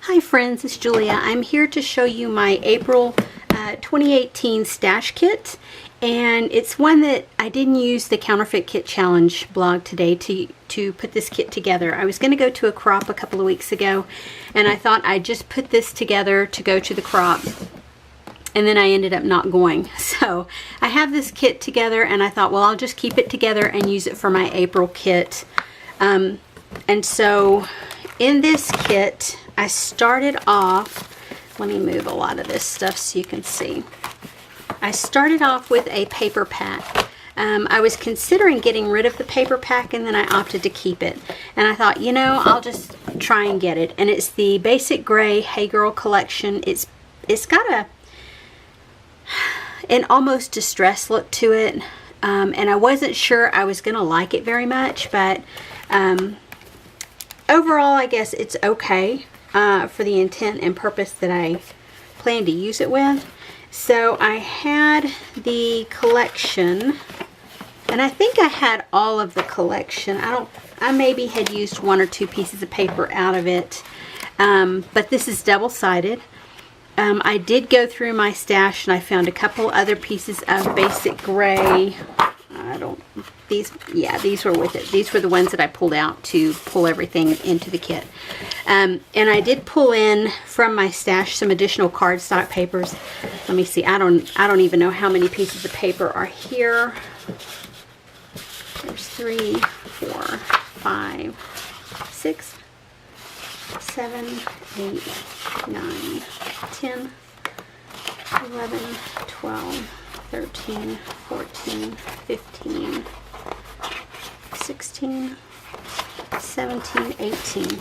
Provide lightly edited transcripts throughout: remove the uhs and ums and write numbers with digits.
Hi friends, it's Julia. I'm here to show you my April 2018 stash kit, and it's one that I didn't use the Counterfeit Kit Challenge blog today to put this kit together. I was going to go to a crop a couple of weeks ago, and I thought I'd just put this together to go to the crop, and then I ended up not going. So I have this kit together, and I thought, well, I'll just keep it together and use it for my April kit. And so in this kit, I started off, let me move a lot of this stuff so you can see. I started off with a paper pack. I was considering getting rid of the paper pack, and then I opted to keep it. And I thought, you know, I'll just try and get it. And it's the Basic Gray Hey Girl collection. It's got an almost distressed look to it. And I wasn't sure I was going to like it very much, but overall, I guess it's okay for the intent and purpose that I plan to use it with. So I had the collection, and I think I had all of the collection. I maybe had used one or two pieces of paper out of it, but this is double-sided. I did go through my stash, and I found a couple other pieces of Basic Gray. These were with it. These were the ones that I pulled out to pull everything into the kit. And I did pull in from my stash some additional cardstock papers. Let me see. I don't even know how many pieces of paper are here. There's 3, 4, 5, 6, 7, 8, 9, 10, 11, 12, 13, 14, 15, 16, 17, 18.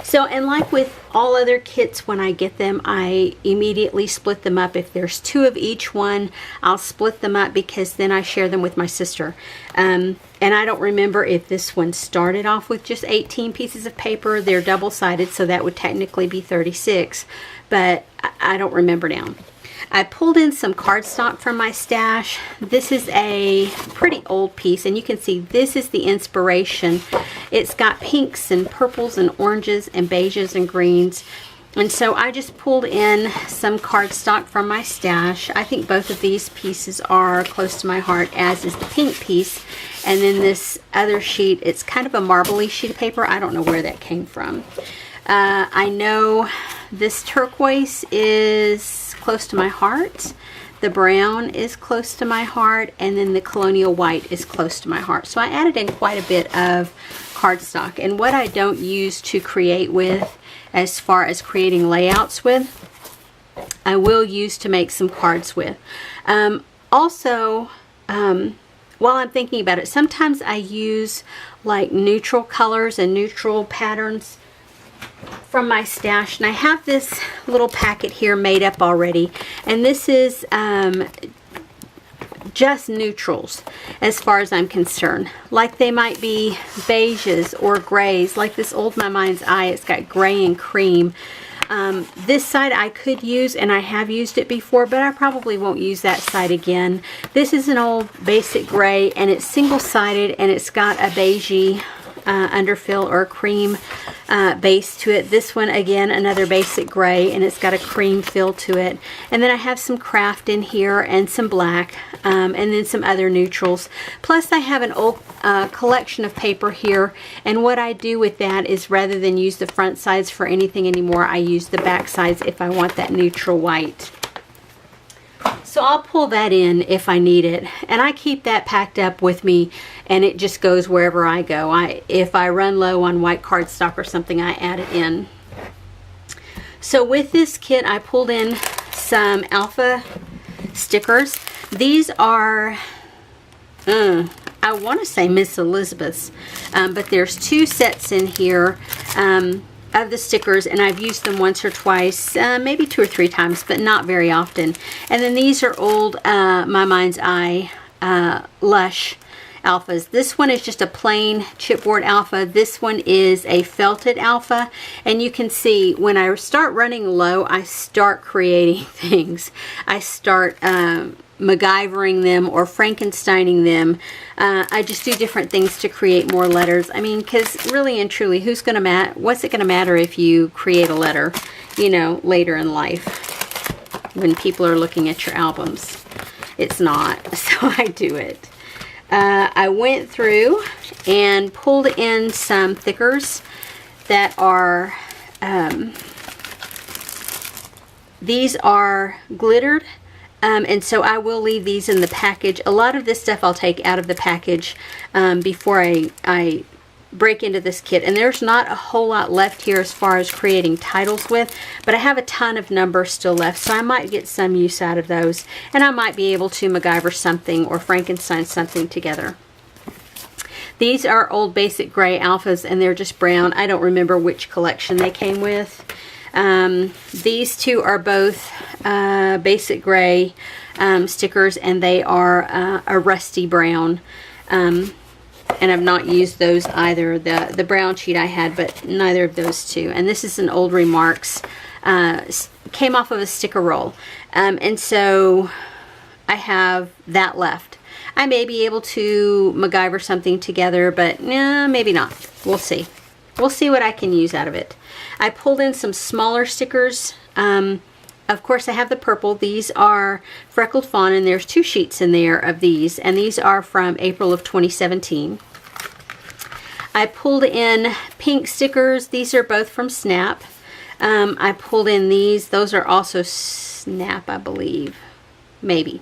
So, and like with all other kits, when I get them, I immediately split them up. If there's 2 of each one, I'll split them up because then I share them with my sister. And I don't remember if this one started off with just 18 pieces of paper. They're double-sided, so that would technically be 36, but I don't remember now. I pulled in some cardstock from my stash. This is a pretty old piece, and you can see this is the inspiration. It's got pinks and purples and oranges and beiges and greens. And so I just pulled in some cardstock from my stash. I think both of these pieces are close to my heart, as is the pink piece. And then this other sheet, it's kind of a marbly sheet of paper. I don't know where that came from. I know this turquoise is close to my heart. The brown is close to my heart, and then the colonial white is close to my heart. So I added in quite a bit of cardstock. And what I don't use to create with, as far as creating layouts with, I will use to make some cards with. Also, while I'm thinking about it, sometimes I use like neutral colors and neutral patterns from my stash, and I have this little packet here made up already, and this is just neutrals as far as I'm concerned. Like they might be beiges or grays, like this old My Mind's Eye. It's got gray and cream. This side I could use, and I have used it before, but I probably won't use that side again. This is an old Basic Gray, and it's single-sided, and it's got a beigey underfill or cream base to it. This one, again, another Basic Gray, and it's got a cream fill to it. And then I have some craft in here and some black, and then some other neutrals. Plus I have an old collection of paper here, and what I do with that is, rather than use the front sides for anything anymore, I use the back sides if I want that neutral white. So I'll pull that in if I need it, and I keep that packed up with me, and it just goes wherever I go. If I run low on white cardstock or something, I add it in. So with this kit, I pulled in some alpha stickers. These are, I want to say Miss Elizabeth's, but there's 2 sets in here of the stickers, and I've used them once or twice, maybe 2 or 3 times, but not very often. And then these are old My Mind's Eye Lush alphas. This one is just a plain chipboard alpha. This one is a felted alpha, and you can see when I start running low, I start creating things. I start MacGyvering them or Frankensteining them. I just do different things to create more letters. I mean, because really and truly, what's it gonna matter if you create a letter, you know, later in life when people are looking at your albums? It's not. So I do it. I went through and pulled in some thickers that are, these are glittered. And so I will leave these in the package. A lot of this stuff I'll take out of the package before I break into this kit. And there's not a whole lot left here as far as creating titles with, but I have a ton of numbers still left, so I might get some use out of those. And I might be able to MacGyver something or Frankenstein something together. These are old Basic Gray Alphas, and they're just brown. I don't remember which collection they came with. These two are both Basic Gray stickers, and they are a rusty brown. And I've not used those either. The brown sheet I had, but neither of those two. And this is an old Remarks. Came off of a sticker roll. And so I have that left. I may be able to MacGyver something together, but maybe not. We'll see. We'll see what I can use out of it. I pulled in some smaller stickers. Of course, I have the purple. These are Freckled Fawn, and there's 2 sheets in there of these, and these are from April of 2017. I pulled in pink stickers. These are both from Snap. I pulled in these. Those are also Snap, I believe. Maybe.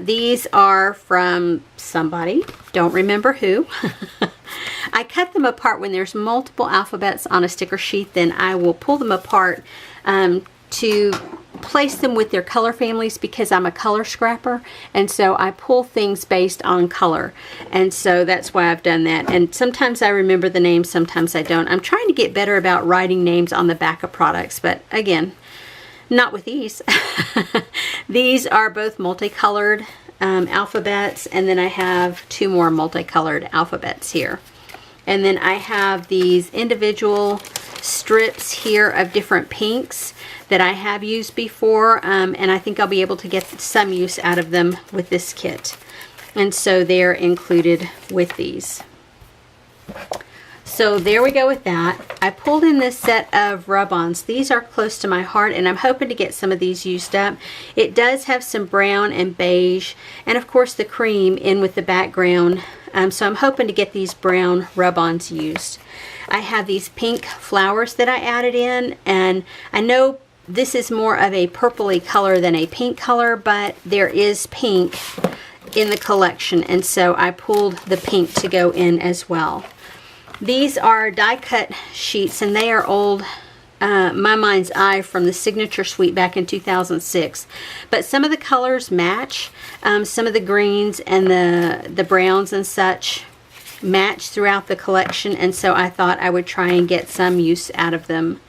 These are from somebody. Don't remember who. I cut them apart when there's multiple alphabets on a sticker sheet. Then I will pull them apart to place them with their color families, because I'm a color scrapper, and so I pull things based on color, and so that's why I've done that. And sometimes I remember the names, sometimes I don't. I'm trying to get better about writing names on the back of products, but again, not with these. These are both multicolored alphabets, and then I have 2 more multicolored alphabets here. And then I have these individual strips here of different pinks that I have used before, and I think I'll be able to get some use out of them with this kit. And so they're included with these. So there we go with that. I pulled in this set of rub-ons. These are close to my heart, and I'm hoping to get some of these used up. It does have some brown and beige, and of course the cream in with the background. So I'm hoping to get these brown rub-ons used. I have these pink flowers that I added in, and I know this is more of a purpley color than a pink color, but there is pink in the collection, and so I pulled the pink to go in as well. These are die cut sheets, and they are old My Mind's Eye from the Signature Suite back in 2006. But some of the colors match. Some of the greens and the browns and such match throughout the collection, and so I thought I would try and get some use out of them.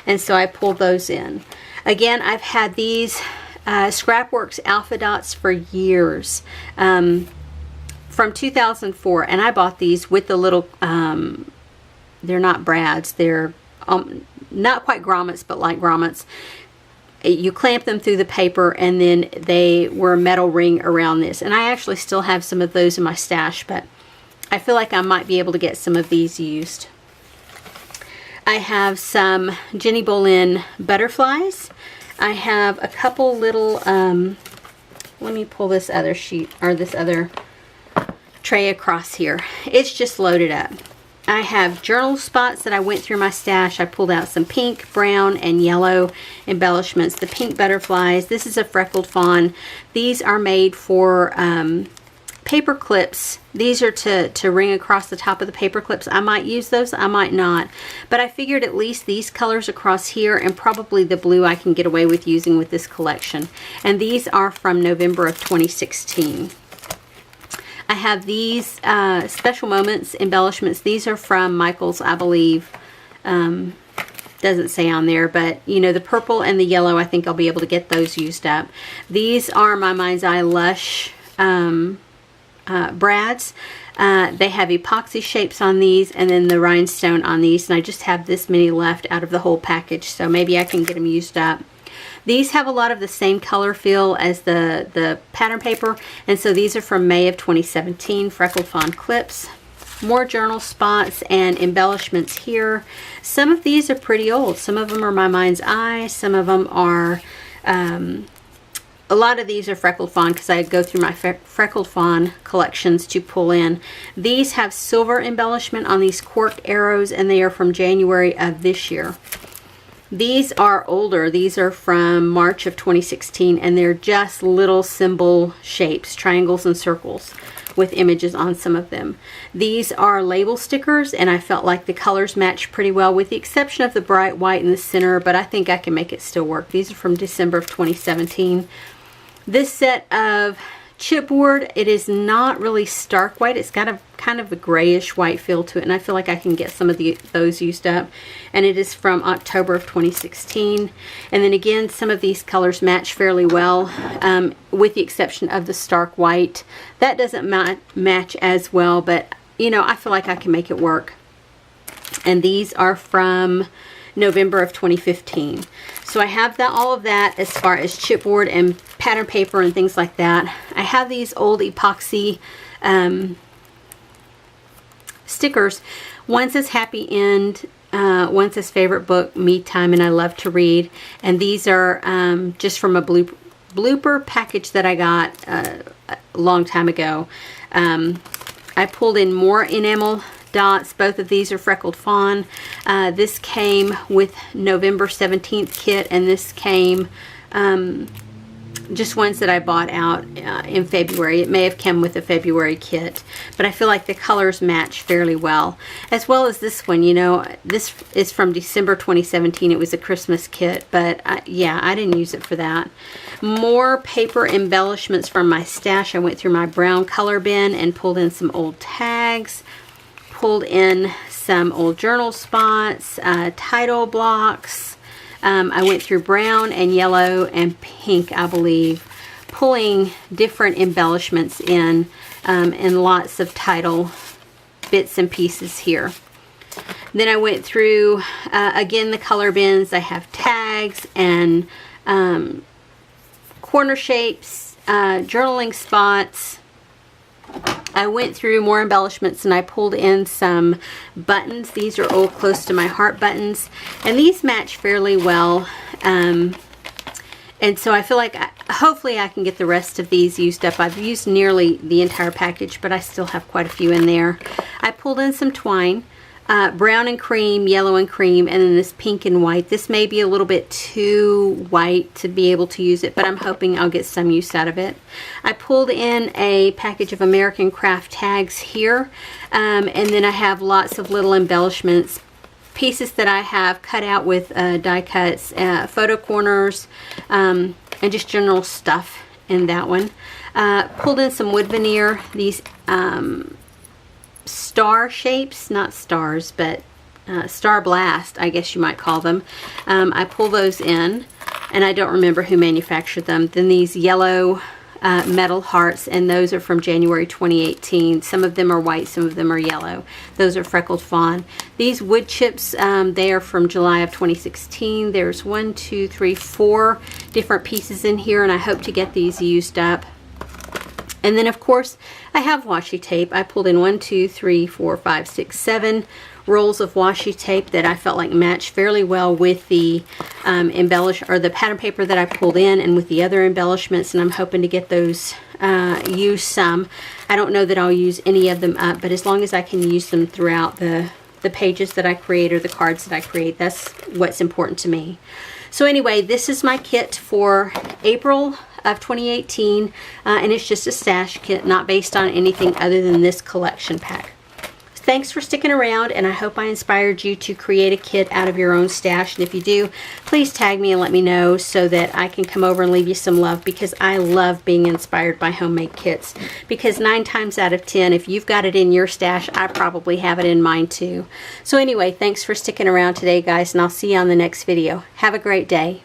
And so I pulled those in. Again, I've had these Scrapworks Alpha Dots for years. From 2004, and I bought these with the little, they're not brads, they're not quite grommets, but like grommets. You clamp them through the paper, and then they were a metal ring around this. And I actually still have some of those in my stash, but I feel like I might be able to get some of these used. I have some Jenny Bolin butterflies. I have a couple little, let me pull this other sheet, or this other tray across here. It's just loaded up. I have journal spots that I went through my stash. I pulled out some pink, brown, and yellow embellishments. The pink butterflies. This is a Freckled Fawn. These are made for paper clips. These are to ring across the top of the paper clips. I might use those, I might not. But I figured at least these colors across here, and probably the blue I can get away with using with this collection. And these are from November of 2016. I have these Special Moments embellishments. These are from Michaels, I believe. Doesn't say on there, but you know, the purple and the yellow, I think I'll be able to get those used up. These are My Mind's Eye Lush brads. They have epoxy shapes on these, and then the rhinestone on these, and I just have this many left out of the whole package, so maybe I can get them used up. These have a lot of the same color feel as the pattern paper, and so these are from May of 2017, Freckled Fawn clips. More journal spots and embellishments here. Some of these are pretty old. Some of them are My Mind's Eye. Some of them are, a lot of these are Freckled Fawn because I go through my Freckled Fawn collections to pull in. These have silver embellishment on these corked arrows, and they are from January of this year. These are older. These are from March of 2016, and they're just little symbol shapes, triangles and circles, with images on some of them. These are label stickers, and I felt like the colors match pretty well, with the exception of the bright white in the center, but I think I can make it still work. These are from December of 2017. This set of chipboard, it is not really stark white. It's got a kind of a grayish white feel to it, and I feel like I can get some of those used up. And it is from October of 2016. And then again, some of these colors match fairly well, with the exception of the stark white. That doesn't match as well, but you know, I feel like I can make it work. And these are from November of 2015. So I have all of that as far as chipboard and pattern paper and things like that. I have these old epoxy stickers. One says Happy End, one says Favorite Book, Me Time, and I Love to Read. And these are just from a blooper package that I got a long time ago. I pulled in more enamel dots. Both of these are Freckled Fawn. This came with November 17th kit, and this came just ones that I bought out in February. It may have come with a February kit, but I feel like the colors match fairly well. As well as this one, you know, this is from December 2017. It was a Christmas kit, but yeah, I didn't use it for that. More paper embellishments from my stash. I went through my brown color bin and pulled in some old tags. Pulled in some old journal spots, title blocks. I went through brown and yellow and pink, I believe, pulling different embellishments in, and lots of title bits and pieces here. Then I went through, again, the color bins. I have tags and corner shapes, journaling spots. I went through more embellishments, and I pulled in some buttons. These are old Close to My Heart buttons, and these match fairly well. And so I feel like hopefully I can get the rest of these used up. I've used nearly the entire package, but I still have quite a few in there. I pulled in some twine. Brown and cream, yellow and cream, and then this pink and white. This may be a little bit too white to be able to use it, but I'm hoping I'll get some use out of it. I pulled in a package of American Craft tags here, and then I have lots of little embellishments, pieces that I have cut out with die cuts, photo corners, and just general stuff in that one. Pulled in some wood veneer, these star shapes, not stars, but Star Blast, I guess you might call them. I pull those in, and I don't remember who manufactured them. Then these yellow metal hearts, and those are from January 2018. Some of them are white, some of them are yellow. Those are Freckled Fawn. These wood chips, they are from July of 2016. There's 1, 2, 3, 4 different pieces in here, and I hope to get these used up. And then, of course, I have washi tape. I pulled in 1, 2, 3, 4, 5, 6, 7 rolls of washi tape that I felt like matched fairly well with the the pattern paper that I pulled in, and with the other embellishments, and I'm hoping to get those used some. I don't know that I'll use any of them up, but as long as I can use them throughout the pages that I create or the cards that I create, that's what's important to me. So anyway, this is my kit for April of 2018, and it's just a stash kit, not based on anything other than this collection pack. Thanks for sticking around, and I hope I inspired you to create a kit out of your own stash. And if you do, please tag me and let me know so that I can come over and leave you some love, because I love being inspired by homemade kits. Because 9 times out of 10, if you've got it in your stash, I probably have it in mine too. So anyway, thanks for sticking around today, guys, and I'll see you on the next video. Have a great day.